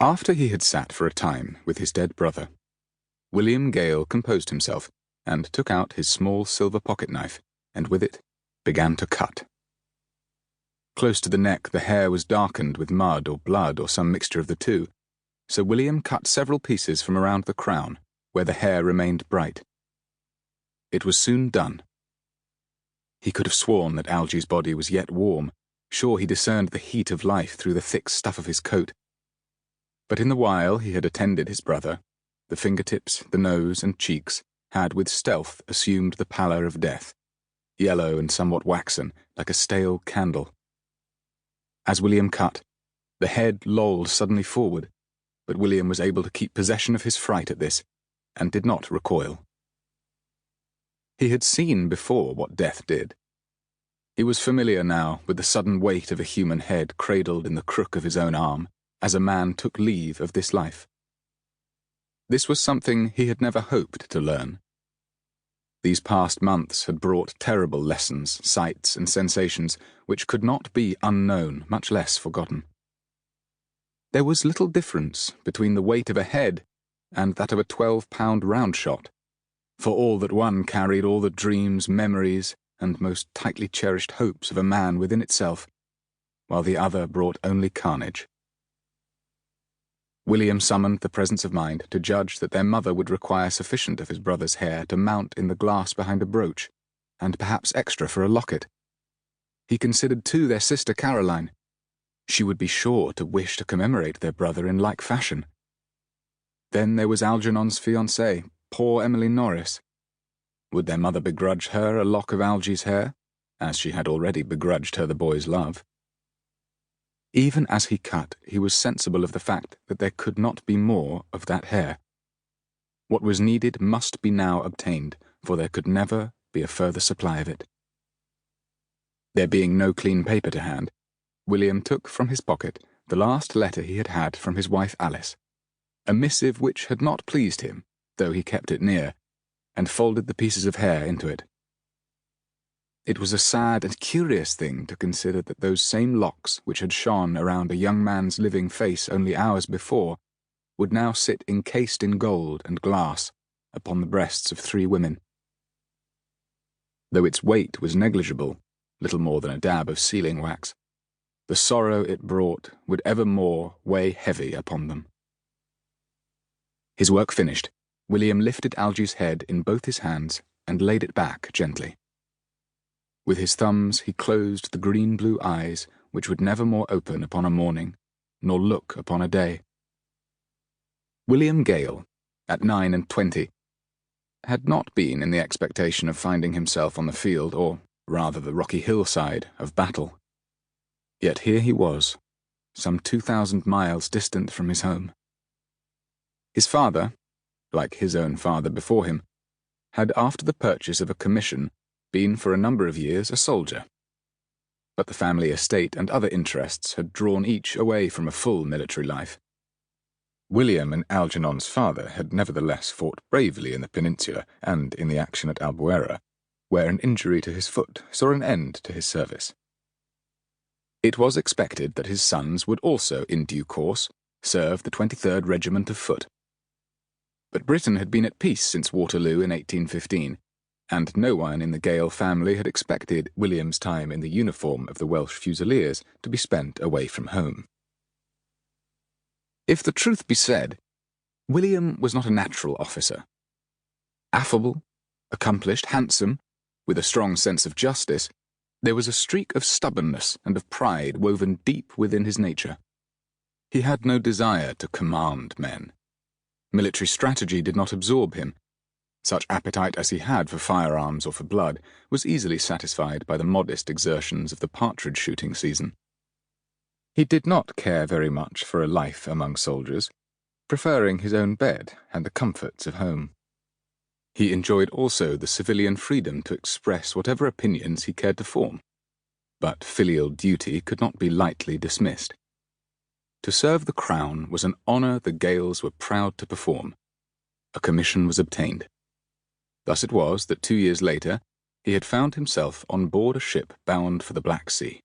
After he had sat for a time with his dead brother, William Gale composed himself and took out his small silver pocket-knife, and with it began to cut. Close to the neck the hair was darkened with mud or blood or some mixture of the two, so William cut several pieces from around the crown, where the hair remained bright. It was soon done. He could have sworn that Algy's body was yet warm, sure he discerned the heat of life through the thick stuff of his coat. But in the while he had attended his brother, the fingertips, the nose, and cheeks had with stealth assumed the pallor of death, yellow and somewhat waxen, like a stale candle. As William cut, the head lolled suddenly forward, but William was able to keep possession of his fright at this, and did not recoil. He had seen before what death did. He was familiar now with the sudden weight of a human head cradled in the crook of his own arm, as a man took leave of this life. This was something he had never hoped to learn. These past months had brought terrible lessons, sights, and sensations which could not be unknown, much less forgotten. There was little difference between the weight of a head and that of a 12-pound round shot, for all that one carried all the dreams, memories, and most tightly cherished hopes of a man within itself, while the other brought only carnage. William summoned the presence of mind to judge that their mother would require sufficient of his brother's hair to mount in the glass behind a brooch, and perhaps extra for a locket. He considered too their sister Caroline. She would be sure to wish to commemorate their brother in like fashion. Then there was Algernon's fiancée, poor Emily Norris. Would their mother begrudge her a lock of Algy's hair, as she had already begrudged her the boy's love? Even as he cut, he was sensible of the fact that there could not be more of that hair. What was needed must be now obtained, for there could never be a further supply of it. There being no clean paper to hand, William took from his pocket the last letter he had had from his wife Alice, a missive which had not pleased him, though he kept it near, and folded the pieces of hair into it. It was a sad and curious thing to consider that those same locks which had shone around a young man's living face only hours before would now sit encased in gold and glass upon the breasts of 3 women. Though its weight was negligible, little more than a dab of sealing wax, the sorrow it brought would evermore weigh heavy upon them. His work finished, William lifted Algy's head in both his hands and laid it back gently. With his thumbs he closed the green-blue eyes which would never more open upon a morning, nor look upon a day. William Gale, at 29, had not been in the expectation of finding himself on the field, or rather the rocky hillside, of battle. Yet here he was, some 2,000 miles distant from his home. His father, like his own father before him, had after the purchase of a commission been for a number of years a soldier. But the family estate and other interests had drawn each away from a full military life. William and Algernon's father had nevertheless fought bravely in the peninsula and in the action at Albuera, where an injury to his foot saw an end to his service. It was expected that his sons would also, in due course, serve the 23rd Regiment of Foot. But Britain had been at peace since Waterloo in 1815, and no one in the Gale family had expected William's time in the uniform of the Welsh Fusiliers to be spent away from home. If the truth be said, William was not a natural officer. Affable, accomplished, handsome, with a strong sense of justice, there was a streak of stubbornness and of pride woven deep within his nature. He had no desire to command men. Military strategy did not absorb him. Such appetite as he had for firearms or for blood was easily satisfied by the modest exertions of the partridge shooting season. He did not care very much for a life among soldiers, preferring his own bed and the comforts of home. He enjoyed also the civilian freedom to express whatever opinions he cared to form, but filial duty could not be lightly dismissed. To serve the Crown was an honour the Gales were proud to perform. A commission was obtained. Thus it was that 2 years later he had found himself on board a ship bound for the Black Sea.